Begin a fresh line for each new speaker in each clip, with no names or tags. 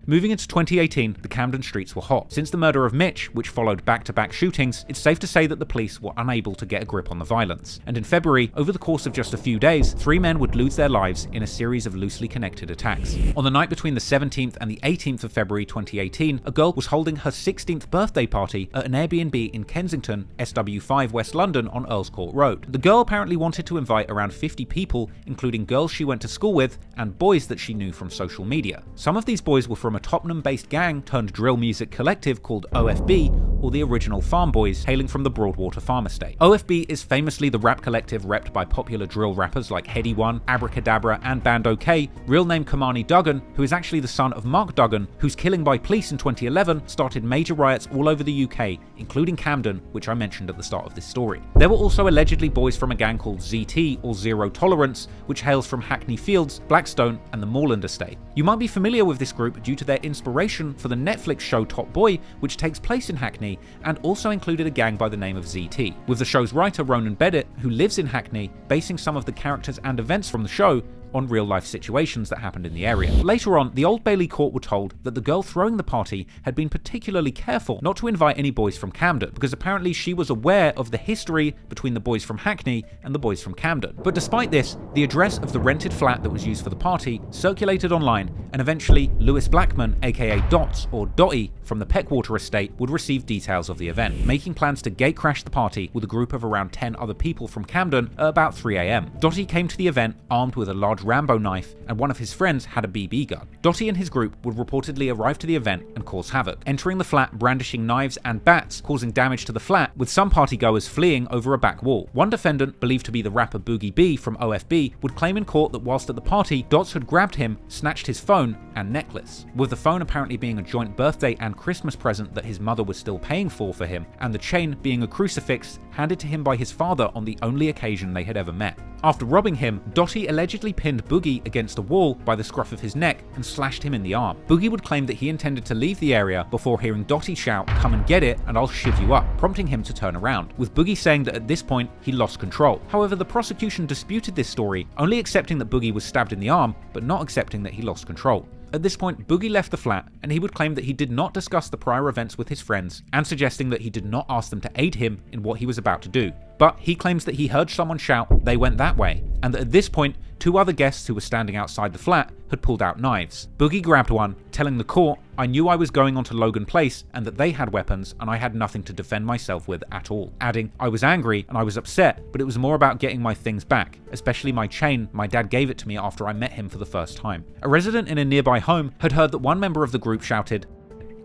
Moving into 2018, the Camden streets were hot. Since the murder of Mitch, which followed back-to-back shootings, it's safe to say that the police were unable to get a grip on the violence. And in February, over the course of just a few days, 3 men would lose their lives in a series of loosely connected attacks. On the night between the 17th and the 18th of February 2018, a girl was holding her 16th birthday party at an Airbnb in Kensington, SW5 West London on Earls Court Road. The girl apparently wanted to invite around 50 people, including girls she went to school with and boys that she knew from social media. Some of these boys were from a Tottenham-based gang turned drill music collective called OFB, or the original Farm Boys, hailing from the Broadwater farm estate. OFB is famously the rap collective repped by popular drill rappers like Heady One, Abracadabra, and Band OK, real name Kamani Duggan, who is actually the son of Mark Duggan, whose killing by police in 2011 started major riots all over the UK, including Camden, which I mentioned at the start of this story. There were also allegedly boys from a gang called ZT, or Zero Tolerance, which hails from Hackney Fields, Blackstone, and the Moorland estate. You might be familiar with this group due to their inspiration for the Netflix show Top Boy, which takes place in Hackney, and also included a gang by the name of ZT, with the show's writer Ronan Bennett, who lives in Hackney, basing some of the characters and events from the show on real-life situations that happened in the area. Later on, the Old Bailey court were told that the girl throwing the party had been particularly careful not to invite any boys from Camden, because apparently she was aware of the history between the boys from Hackney and the boys from Camden. But despite this, the address of the rented flat that was used for the party circulated online, and eventually Lewis Blackman, aka Dots or Dotty, from the Peckwater estate would receive details of the event, making plans to gatecrash the party with a group of around 10 other people from Camden at about 3 AM. Dotty came to the event armed with a large Rambo knife, and one of his friends had a BB gun. Dotty and his group would reportedly arrive to the event and cause havoc, entering the flat brandishing knives and bats, causing damage to the flat, with some partygoers fleeing over a back wall. One defendant, believed to be the rapper Boogie B from OFB, would claim in court that whilst at the party, Dots had grabbed him, snatched his phone and necklace, with the phone apparently being a joint birthday and Christmas present that his mother was still paying for him, and the chain being a crucifix handed to him by his father on the only occasion they had ever met. After robbing him, Dotty allegedly pinned Boogie against a wall by the scruff of his neck and slashed him in the arm. Boogie would claim that he intended to leave the area before hearing Dotty shout, "Come and get it and I'll shiv you up," prompting him to turn around, with Boogie saying that at this point he lost control. However, the prosecution disputed this story, only accepting that Boogie was stabbed in the arm, but not accepting that he lost control. At this point, Boogie left the flat, and he would claim that he did not discuss the prior events with his friends, and suggesting that he did not ask them to aid him in what he was about to do. But he claims that he heard someone shout, "They went that way," and that at this point, 2 other guests who were standing outside the flat had pulled out knives. Boogie grabbed one, telling the court, "I knew I was going onto Logan Place and that they had weapons and I had nothing to defend myself with at all," adding, "I was angry and I was upset, but it was more about getting my things back, especially my chain. My dad gave it to me after I met him for the first time." A resident in a nearby home had heard that one member of the group shouted,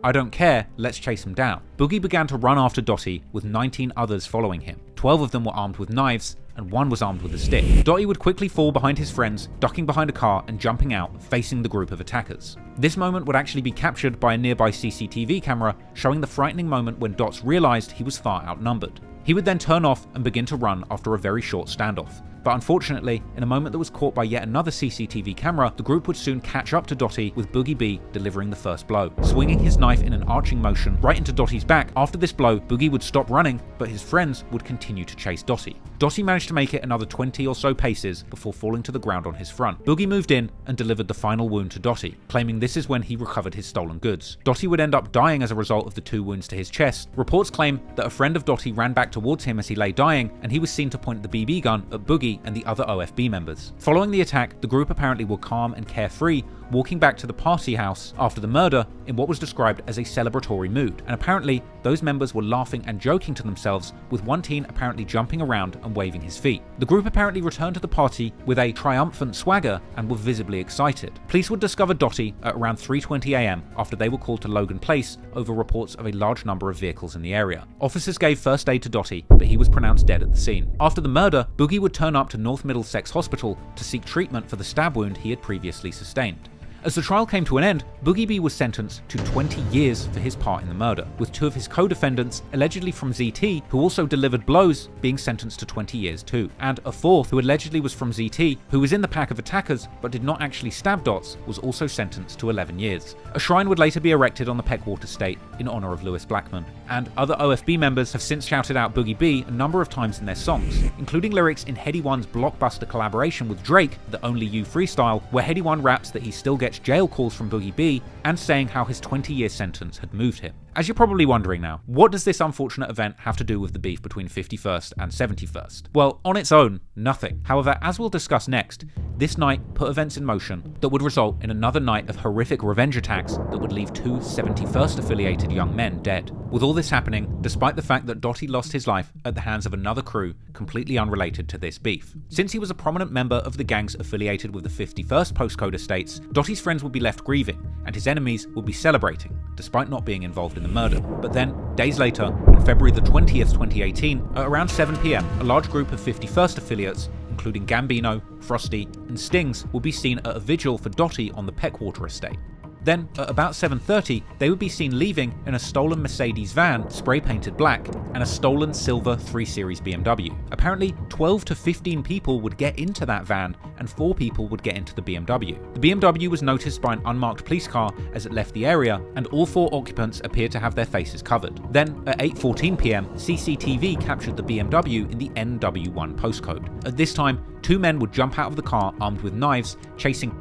"I don't care, let's chase him down." Boogie began to run after Dotty, with 19 others following him. 12 of them were armed with knives, and 1 was armed with a stick. Dotty would quickly fall behind his friends, ducking behind a car and jumping out, facing the group of attackers. This moment would actually be captured by a nearby CCTV camera, showing the frightening moment when Dots realised he was far outnumbered. He would then turn off and begin to run after a very short standoff. But unfortunately, in a moment that was caught by yet another CCTV camera, the group would soon catch up to Dotty, with Boogie B delivering the first blow, swinging his knife in an arching motion right into Dotty's back. After this blow, Boogie would stop running, but his friends would continue to chase Dotty. Dotty managed to make it another 20 or so paces before falling to the ground on his front. Boogie moved in and delivered the final wound to Dotty, claiming this is when he recovered his stolen goods. Dotty would end up dying as a result of the 2 wounds to his chest. Reports claim that a friend of Dotty ran back towards him as he lay dying, and he was seen to point the BB gun at Boogie and the other OFB members. Following the attack, the group apparently were calm and carefree, walking back to the party house after the murder in what was described as a celebratory mood, and apparently those members were laughing and joking to themselves, with one teen apparently jumping around and waving his feet. The group apparently returned to the party with a triumphant swagger and were visibly excited. Police would discover Dotty at around 3:20 AM after they were called to Logan Place over reports of a large number of vehicles in the area. Officers gave first aid to Dotty, but he was pronounced dead at the scene. After the murder, Boogie would turn up to North Middlesex Hospital to seek treatment for the stab wound he had previously sustained. As the trial came to an end, Boogie B was sentenced to 20 years for his part in the murder, with 2 of his co-defendants, allegedly from ZT, who also delivered blows, being sentenced to 20 years too, and a 4th, who allegedly was from ZT, who was in the pack of attackers but did not actually stab Dots, was also sentenced to 11 years. A shrine would later be erected on the Peckwater estate in honour of Lewis Blackman, and other OFB members have since shouted out Boogie B a number of times in their songs, including lyrics in Headie One's blockbuster collaboration with Drake, the Only You freestyle, where Headie One raps that he still gets jail calls from Boogie B, and saying how his 20-year sentence had moved him. As you're probably wondering now, what does this unfortunate event have to do with the beef between 51st and 71st? Well, on its own, nothing. However, as we'll discuss next, this night put events in motion that would result in another night of horrific revenge attacks that would leave 2 71st affiliated young men dead. With all this happening, despite the fact that Dotty lost his life at the hands of another crew completely unrelated to this beef. Since he was a prominent member of the gangs affiliated with the 51st postcode estates, Dotty's friends would be left grieving, and his enemies would be celebrating, despite not being involved in the murder. But then, days later, on February the 20th, 2018, at around 7 PM, a large group of 51st affiliates, including Gambino, Frosty, and Stings, will be seen at a vigil for Dotty on the Peckwater estate. Then, at about 7:30, they would be seen leaving in a stolen Mercedes van, spray-painted black, and a stolen silver 3 Series BMW. Apparently, 12 to 15 people would get into that van, and 4 people would get into the BMW. The BMW was noticed by an unmarked police car as it left the area, and all 4 occupants appeared to have their faces covered. Then, at 8:14 PM, CCTV captured the BMW in the NW1 postcode. At this time, 2 men would jump out of the car armed with knives, chasing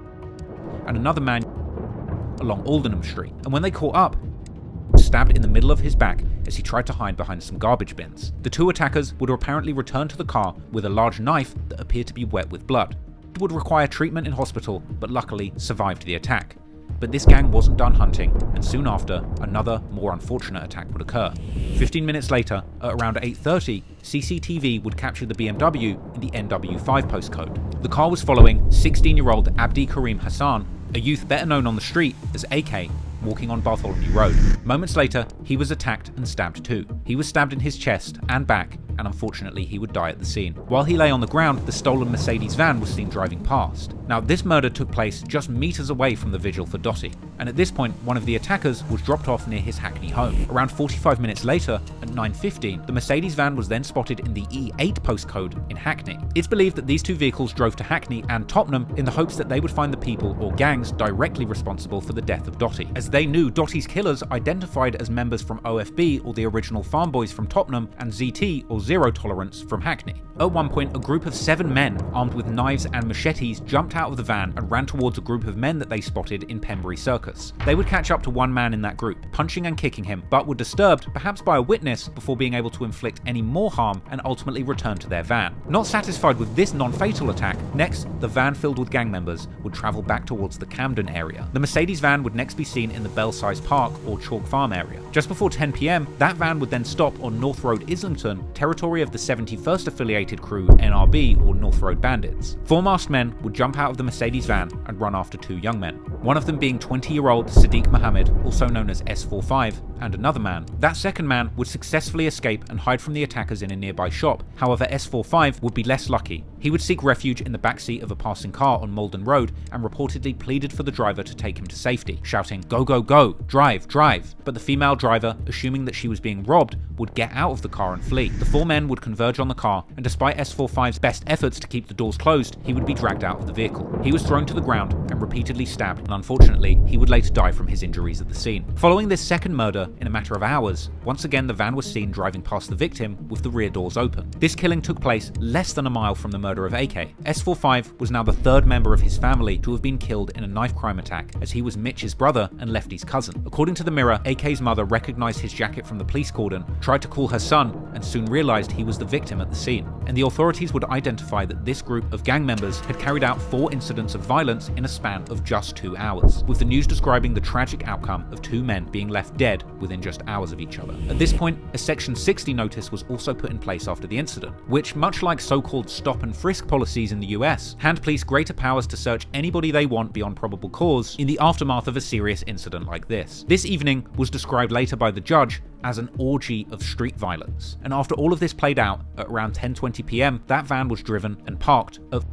and another man along Aldenham Street, and when they caught up, stabbed in the middle of his back as he tried to hide behind some garbage bins. The 2 attackers would apparently return to the car with a large knife that appeared to be wet with blood. It would require treatment in hospital, but luckily survived the attack. But this gang wasn't done hunting, and soon after, another, more unfortunate attack would occur. 15 minutes later, at around 8:30, CCTV would capture the BMW in the NW5 postcode. The car was following 16-year-old Abdi Karim Hassan, a youth better known on the street as AK, walking on Bartholomew Road. Moments later, he was attacked and stabbed too. He was stabbed in his chest and back, and unfortunately he would die at the scene. While he lay on the ground, the stolen Mercedes van was seen driving past. Now, this murder took place just meters away from the vigil for Dotty, and at this point, one of the attackers was dropped off near his Hackney home. Around 45 minutes later, at 9:15, the Mercedes van was then spotted in the E8 postcode in Hackney. It's believed that these 2 vehicles drove to Hackney and Tottenham in the hopes that they would find the people or gangs directly responsible for the death of Dotty, as they knew Dotty's killers identified as members from OFB or the original Farm Boys from Tottenham, and ZT or Zero Tolerance from Hackney. At one point, a group of 7 men armed with knives and machetes jumped out of the van and ran towards a group of men that they spotted in Pembury Circus. They would catch up to one man in that group, punching and kicking him, but were disturbed, perhaps by a witness, before being able to inflict any more harm and ultimately return to their van. Not satisfied with this non-fatal attack, next, the van filled with gang members would travel back towards the Camden area. The Mercedes van would next be seen in the Belsize Park or Chalk Farm area. Just before 10 PM, that van would then stop on North Road Islington, territory of the 71st affiliated crew NRB or North Road Bandits. 4 masked men would jump out of the Mercedes van and run after 2 young men, one of them being 20-year-old Sadiq Mohammed, also known as S45, and another man. That second man would successfully escape and hide from the attackers in a nearby shop. However, S45 would be less lucky. He would seek refuge in the backseat of a passing car on Malden Road and reportedly pleaded for the driver to take him to safety, shouting, "Go, go, go, drive, drive." But the female driver, assuming that she was being robbed, would get out of the car and flee. The 4 men would converge on the car, and despite S45's best efforts to keep the doors closed, he would be dragged out of the vehicle. He was thrown to the ground and repeatedly stabbed, and unfortunately, he would later die from his injuries at the scene. Following this second murder, in a matter of hours, once again the van was seen driving past the victim with the rear doors open. This killing took place less than a mile from the murder of AK. S45 was now the 3rd member of his family to have been killed in a knife crime attack, as he was Mitch's brother and Lefty's cousin. According to the Mirror, AK's mother recognized his jacket from the police cordon, tried to call her son, and soon realized he was the victim at the scene. And the authorities would identify that this group of gang members had carried out 4 incidents of violence in a span of just 2 hours, with the news describing the tragic outcome of 2 men being left dead within just hours of each other. At this point, a Section 60 notice was also put in place after the incident, which, much like so-called stop and frisk policies in the US, hand police greater powers to search anybody they want beyond probable cause in the aftermath of a serious incident like this. This evening was described later by the judge as an orgy of street violence, and after all of this played out, at around 10:20 PM, that van was driven and parked at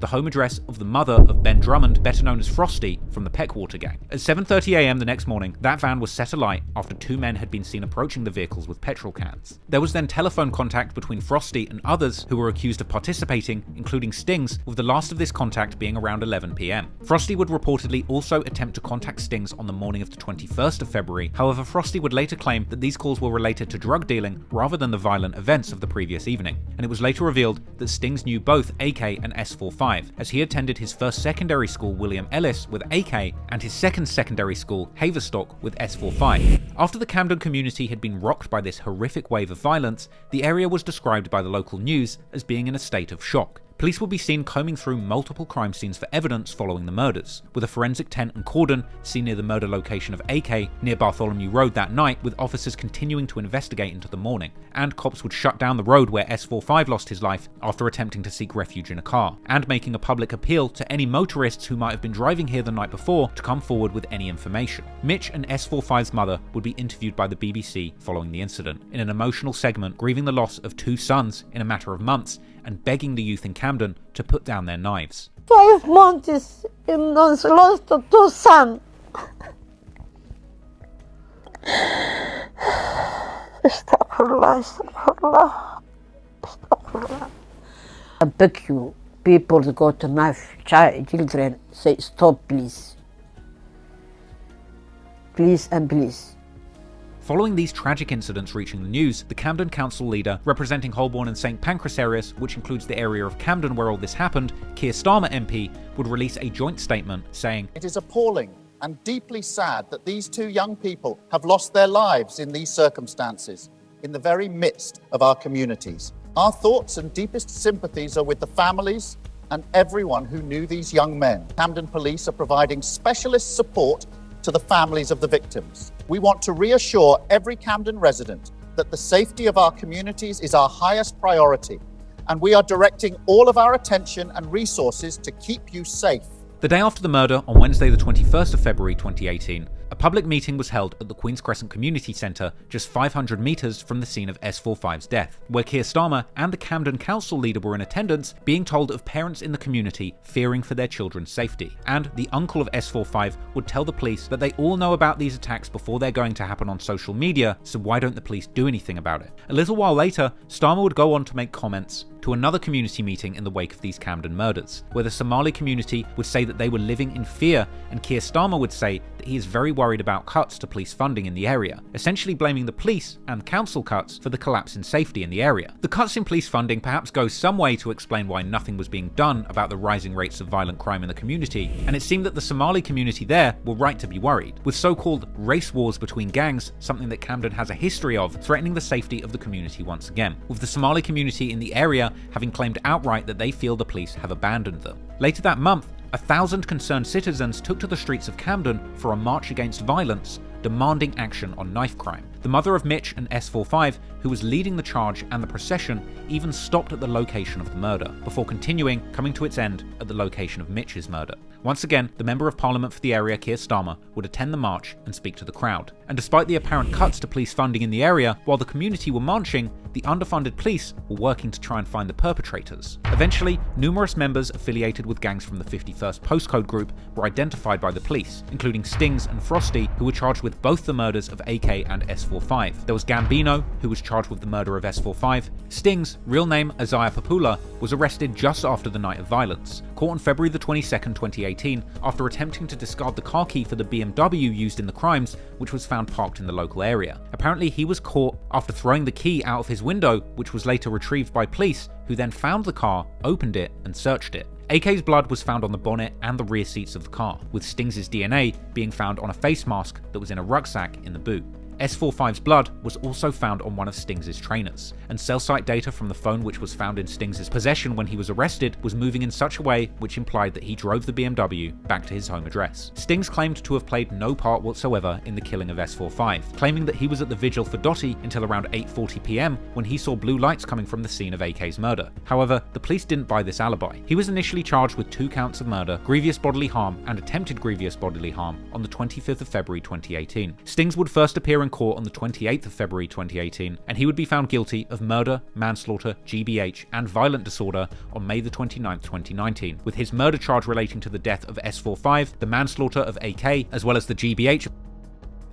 the home address of the mother of Ben Drummond, better known as Frosty, from the Peckwater gang. At 7:30 a.m. the next morning, that van was set alight after two men had been seen approaching the vehicles with petrol cans. There was then telephone contact between Frosty and others who were accused of participating, including Stings, with the last of this contact being around 11 p.m. Frosty would reportedly also attempt to contact Stings on the morning of the 21st of February. However, Frosty would later claim that these calls were related to drug dealing rather than the violent events of the previous evening, and it was later revealed that Stings knew both AK and S45, as he attended his first secondary school, William Ellis, with AK, and his second secondary school, Haverstock, with S45. After the Camden community had been rocked by this horrific wave of violence, the area was described by the local news as being in a state of shock. Police will be seen combing through multiple crime scenes for evidence following the murders, with a forensic tent and cordon seen near the murder location of AK near Bartholomew Road that night, with officers continuing to investigate into the morning, and cops would shut down the road where S45 lost his life after attempting to seek refuge in a car, and making a public appeal to any motorists who might have been driving here the night before to come forward with any information. Mitch and S45's mother would be interviewed by the BBC following the incident, in an emotional segment grieving the loss of two sons in a matter of months, and begging the youth in Camden to put down their knives.
5 months and lost 2 sons. I beg you, people that got to knife children, say stop please. Please and please.
Following these tragic incidents reaching the news, the Camden Council leader, representing Holborn and St Pancras areas, which includes the area of Camden where all this happened, Keir Starmer MP, would release a joint statement saying,
"It is appalling and deeply sad that these two young people have lost their lives in these circumstances, in the very midst of our communities. Our thoughts and deepest sympathies are with the families and everyone who knew these young men. Camden Police are providing specialist support to the families of the victims. We want to reassure every Camden resident that the safety of our communities is our highest priority, and we are directing all of our attention and resources to keep you safe."
The day after the murder, on Wednesday the 21st of February 2018, a public meeting was held at the Queen's Crescent Community Centre, just 500 metres from the scene of S45's death, where Keir Starmer and the Camden Council leader were in attendance, being told of parents in the community fearing for their children's safety. And the uncle of S45 would tell the police that they all know about these attacks before they're going to happen on social media, so why don't the police do anything about it? A little while later, Starmer would go on to make comments to another community meeting in the wake of these Camden murders, where the Somali community would say that they were living in fear, and Keir Starmer would say that he is very worried about cuts to police funding in the area, essentially blaming the police and council cuts for the collapse in safety in the area. The cuts in police funding perhaps go some way to explain why nothing was being done about the rising rates of violent crime in the community, and it seemed that the Somali community there were right to be worried, with so-called race wars between gangs, something that Camden has a history of, threatening the safety of the community once again, with the Somali community in the area having claimed outright that they feel the police have abandoned them. Later that month, 1,000 concerned citizens took to the streets of Camden for a march against violence, demanding action on knife crime. The mother of Mitch and S45, who was leading the charge and the procession, even stopped at the location of the murder, before coming to its end at the location of Mitch's murder. Once again, the Member of Parliament for the area, Keir Starmer, would attend the march and speak to the crowd. And despite the apparent cuts to police funding in the area, while the community were marching, the underfunded police were working to try and find the perpetrators. Eventually, numerous members affiliated with gangs from the 51st postcode group were identified by the police, including Stings and Frosty, who were charged with both the murders of AK and S45. There was Gambino, who was charged with the murder of S45. Stings, real name Isaiah Papula, was arrested just after the night of violence, caught on February the 22nd, 2018, after attempting to discard the car key for the BMW used in the crimes, which was found parked in the local area. Apparently, he was caught after throwing the key out of his window, which was later retrieved by police, who then found the car, opened it, and searched it. AK's blood was found on the bonnet and the rear seats of the car, with Stings' DNA being found on a face mask that was in a rucksack in the boot. S45's blood was also found on one of Stings' trainers, and cell site data from the phone which was found in Stings' possession when he was arrested was moving in such a way which implied that he drove the BMW back to his home address. Stings claimed to have played no part whatsoever in the killing of S45, claiming that he was at the vigil for Dottie until around 8:40 p.m. when he saw blue lights coming from the scene of AK's murder. However, the police didn't buy this alibi. He was initially charged with 2 counts of murder, grievous bodily harm, and attempted grievous bodily harm on the 25th of February 2018. Stings would first appear appear in court on the 28th of February 2018, and he would be found guilty of murder, manslaughter, GBH, and violent disorder on May the 29th, 2019, with his murder charge relating to the death of S45, the manslaughter of AK, as well as the GBH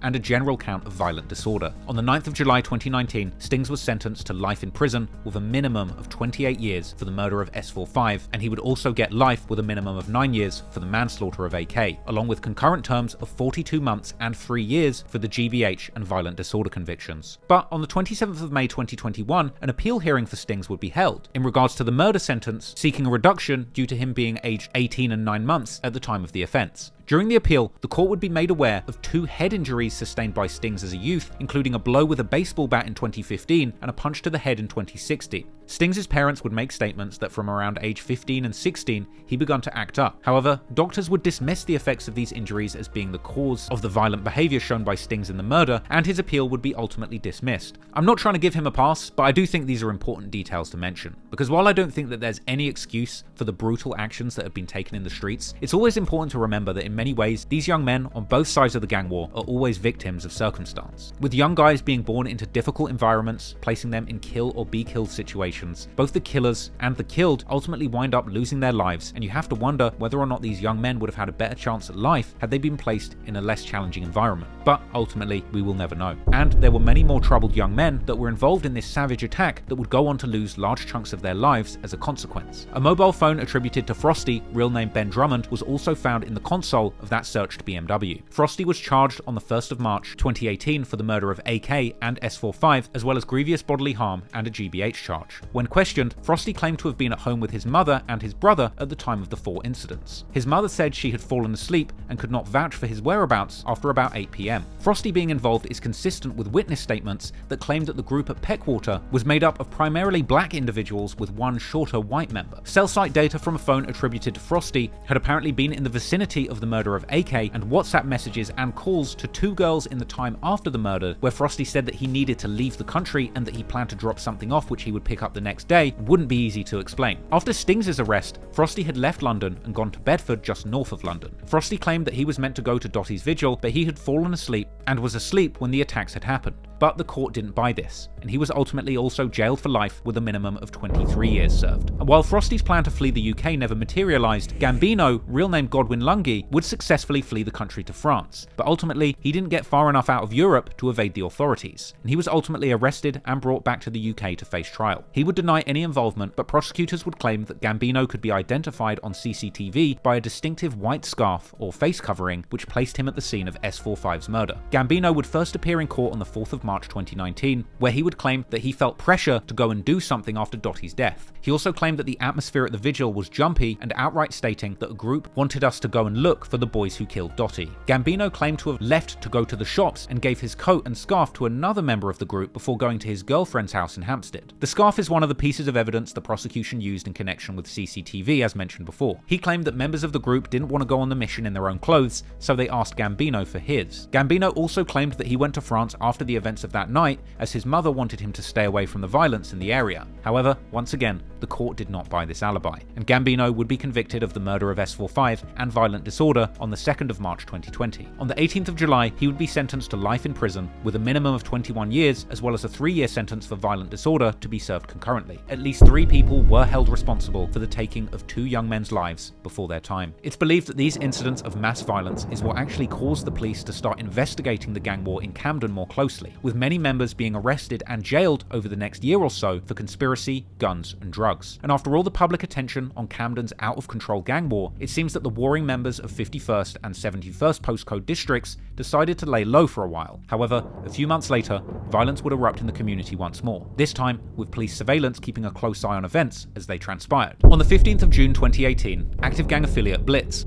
and a general count of violent disorder. On the 9th of July 2019, Stings was sentenced to life in prison with a minimum of 28 years for the murder of S45, and he would also get life with a minimum of 9 years for the manslaughter of AK, along with concurrent terms of 42 months and 3 years for the GBH and violent disorder convictions. But on the 27th of May 2021, an appeal hearing for Stings would be held in regards to the murder sentence, seeking a reduction due to him being aged 18 and 9 months at the time of the offence. During the appeal, the court would be made aware of 2 head injuries sustained by Stings as a youth, including a blow with a baseball bat in 2015 and a punch to the head in 2016. Stings' parents would make statements that from around age 15 and 16, he begun to act up. However, doctors would dismiss the effects of these injuries as being the cause of the violent behaviour shown by Stings in the murder, and his appeal would be ultimately dismissed. I'm not trying to give him a pass, but I do think these are important details to mention, because while I don't think that there's any excuse for the brutal actions that have been taken in the streets, it's always important to remember that in many ways, these young men on both sides of the gang war are always victims of circumstance. With young guys being born into difficult environments, placing them in kill or be killed situations, both the killers and the killed ultimately wind up losing their lives, and you have to wonder whether or not these young men would have had a better chance at life had they been placed in a less challenging environment. But ultimately, we will never know. And there were many more troubled young men that were involved in this savage attack that would go on to lose large chunks of their lives as a consequence. A mobile phone attributed to Frosty, real name Ben Drummond, was also found in the console of that searched BMW. Frosty was charged on the 1st of March 2018 for the murder of AK and S45, as well as grievous bodily harm and a GBH charge. When questioned, Frosty claimed to have been at home with his mother and his brother at the time of the 4 incidents. His mother said she had fallen asleep and could not vouch for his whereabouts after about 8 PM. Frosty being involved is consistent with witness statements that claimed that the group at Peckwater was made up of primarily black individuals with one shorter white member. Cell site data from a phone attributed to Frosty had apparently been in the vicinity of the murder of AK, and WhatsApp messages and calls to 2 girls in the time after the murder, where Frosty said that he needed to leave the country and that he planned to drop something off which he would pick up the next day, wouldn't be easy to explain. After Stings' arrest, Frosty had left London and gone to Bedford, just north of London. Frosty claimed that he was meant to go to Dottie's vigil, but he had fallen asleep and was asleep when the attacks had happened. But the court didn't buy this, and he was ultimately also jailed for life with a minimum of 23 years served. And while Frosty's plan to flee the UK never materialised, Gambino, real name Godwin Lungi, would successfully flee the country to France. But ultimately, he didn't get far enough out of Europe to evade the authorities, and he was ultimately arrested and brought back to the UK to face trial. He would deny any involvement, but prosecutors would claim that Gambino could be identified on CCTV by a distinctive white scarf or face covering which placed him at the scene of S45's murder. Gambino would first appear in court on the 4th of March 2019, where he would claim that he felt pressure to go and do something after Dottie's death. He also claimed that the atmosphere at the vigil was jumpy, and outright stating that a group wanted us to go and look for the boys who killed Dottie. Gambino claimed to have left to go to the shops and gave his coat and scarf to another member of the group before going to his girlfriend's house in Hampstead. The scarf is one of the pieces of evidence the prosecution used in connection with CCTV, as mentioned before. He claimed that members of the group didn't want to go on the mission in their own clothes, so they asked Gambino for his. Gambino also claimed that he went to France after the events of that night, as his mother wanted him to stay away from the violence in the area. However, once again, the court did not buy this alibi, and Gambino would be convicted of the murder of S45 and violent disorder on the 2nd of March 2020. On the 18th of July, he would be sentenced to life in prison with a minimum of 21 years, as well as a 3-year sentence for violent disorder to be served concurrently. At least 3 people were held responsible for the taking of 2 young men's lives before their time. It's believed that these incidents of mass violence is what actually caused the police to start investigating the gang war in Camden more closely, with many members being arrested and jailed over the next year or so for conspiracy, guns, and drugs. And after all the public attention on Camden's out-of-control gang war, it seems that the warring members of 51st and 71st postcode districts decided to lay low for a while. However, a few months later, violence would erupt in the community once more, this time with police surveillance keeping a close eye on events as they transpired. On the 15th of June 2018, active gang affiliate Blitz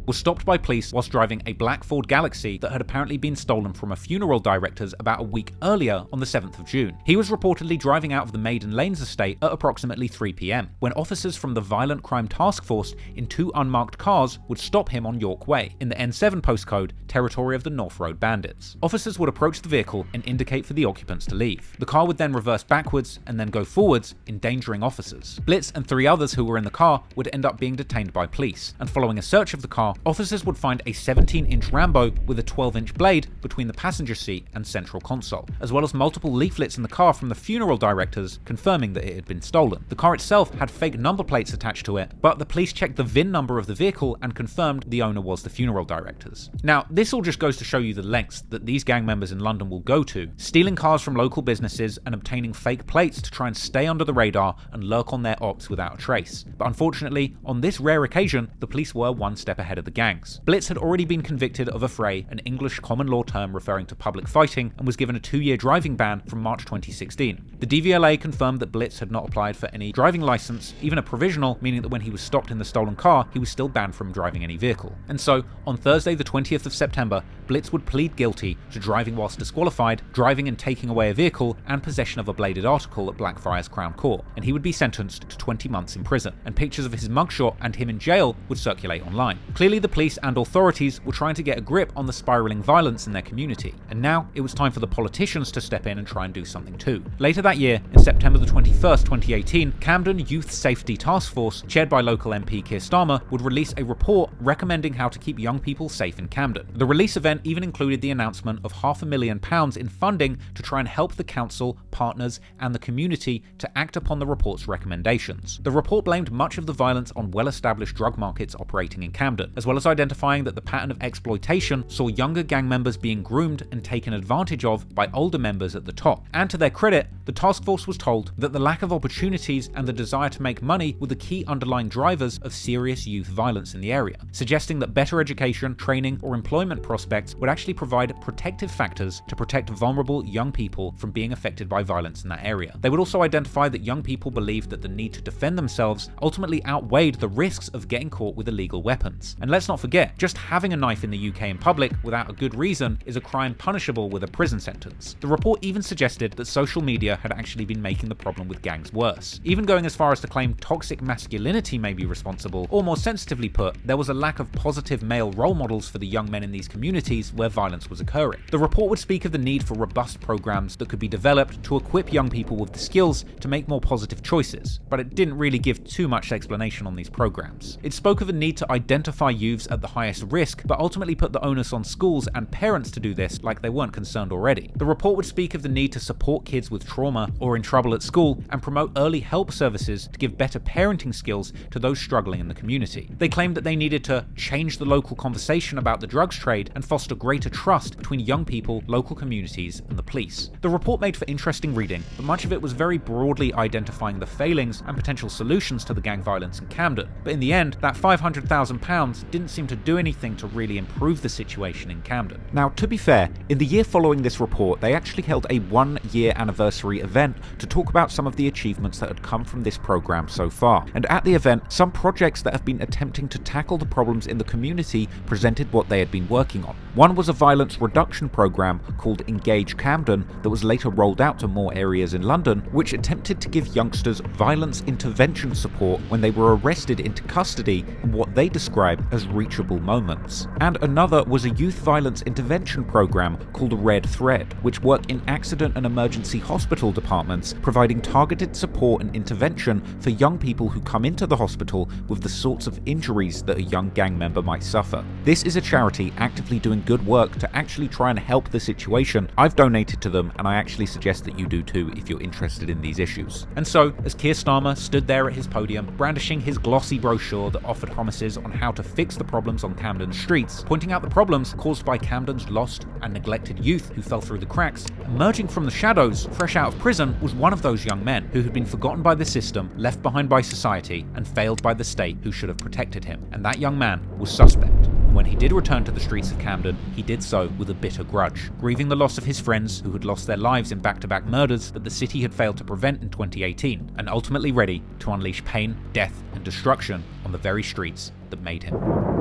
was stopped by police whilst driving a black Ford Galaxy that had apparently been stolen from a funeral director's about a week earlier on the 7th of June. He was reportedly driving out of the Maiden Lanes estate at approximately 3 PM, when officers from the Violent Crime Task Force in 2 unmarked cars would stop him on York Way, in the N7 postcode, territory of the North Road Bandits. Officers would approach the vehicle and indicate for the occupants to leave. The car would then reverse backwards and then go forwards, endangering officers. Blitz and 3 others who were in the car would end up being detained by police, and following a search of the car, officers would find a 17-inch Rambo with a 12-inch blade between the passenger seat and central console, as well as multiple leaflets in the car from the funeral directors confirming that it had been stolen. The car itself had fake number plates attached to it, but the police checked the VIN number of the vehicle and confirmed the owner was the funeral directors. Now, this all just goes to show you the lengths that these gang members in London will go to, stealing cars from local businesses and obtaining fake plates to try and stay under the radar and lurk on their ops without a trace. But unfortunately, on this rare occasion, the police were one step ahead of the gangs. Blitz had already been convicted of affray, an English common law term referring to public fighting, and was given a 2-year driving ban from March 2016. The DVLA confirmed that Blitz had not applied for any driving license, even a provisional, meaning that when he was stopped in the stolen car, he was still banned from driving any vehicle. And so, on Thursday the 20th of September, Blitz would plead guilty to driving whilst disqualified, driving and taking away a vehicle, and possession of a bladed article at Blackfriars Crown Court, and he would be sentenced to 20 months in prison, and pictures of his mugshot and him in jail would circulate online. Clearly the police and authorities were trying to get a grip on the spiralling violence in their community, and now it was time for the politicians to step in and try and do something too. Later that year, in September the 21st, 2018, Camden Youth Safety Task Force, chaired by local MP Keir Starmer, would release a report recommending how to keep young people safe in Camden. The release event even included the announcement of £500,000 in funding to try and help the council, partners, and the community to act upon the report's recommendations. The report blamed much of the violence on well-established drug markets operating in Camden, as well as identifying that the pattern of exploitation saw younger gang members being groomed and taken advantage of by older members at the top. And to their credit, the task force was told that the lack of opportunities and the desire to make money were the key underlying drivers of serious youth violence in the area, suggesting that better education, training, or employment prospects would actually provide protective factors to protect vulnerable young people from being affected by violence in that area. They would also identify that young people believed that the need to defend themselves ultimately outweighed the risks of getting caught with illegal weapons. And let's not forget, just having a knife in the UK in public without a good reason is a crime punishable with a prison sentence. The report even suggested that social media had actually been making the problem with gangs worse, even going as far as to claim toxic masculinity may be responsible, or more sensitively put, there was a lack of positive male role models for the young men in these communities where violence was occurring. The report would speak of the need for robust programs that could be developed to equip young people with the skills to make more positive choices, but it didn't really give too much explanation on these programs. It spoke of a need to identify youths at the highest risk, but ultimately put the onus on schools and parents to do this like they weren't concerned already. The report would speak of the need to support kids with trauma or in trouble at school and promote early help services to give better parenting skills to those struggling in the community. They claimed that they needed to change the local conversation about the drugs trade and foster greater trust between young people, local communities, and the police. The report made for interesting reading, but much of it was very broadly identifying the failings and potential solutions to the gang violence in Camden. But in the end, that £500,000 didn't seem to do anything to really improve the situation in Camden. Now, to be fair, in the year following this report, they actually held a 1-year anniversary event to talk about some of the achievements that had come from this program so far. And at the event, some projects that have been attempting to tackle the problems in the community presented what they had been working on. One was a violence reduction program called Engage Camden that was later rolled out to more areas in London, which attempted to give youngsters violence intervention support when they were arrested into custody in what they described as reachable moments. And another was a youth violence intervention program called Red Thread, which worked in accident and emergency hospital departments, providing targeted support and intervention for young people who come into the hospital with the sorts of injuries that a young gang member might suffer. This is a charity actively doing good work to actually try and help the situation. I've donated to them, and I actually suggest that you do too if you're interested in these issues. And so, as Keir Starmer stood there at his podium, brandishing his glossy brochure that offered promises on how to fix the problems on Camden's streets, pointing out the problems caused by Camden's lost and neglected youth who fell through the cracks, emerging from the shadows, fresh out of prison, was one of those young men who had been forgotten by the system, left behind by society, and failed by the state who should have protected him. And that young man was suspect. When he did return to the streets of Camden, he did so with a bitter grudge, grieving the loss of his friends who had lost their lives in back-to-back murders that the city had failed to prevent in 2018, and ultimately ready to unleash pain, death, and destruction on the very streets that made him.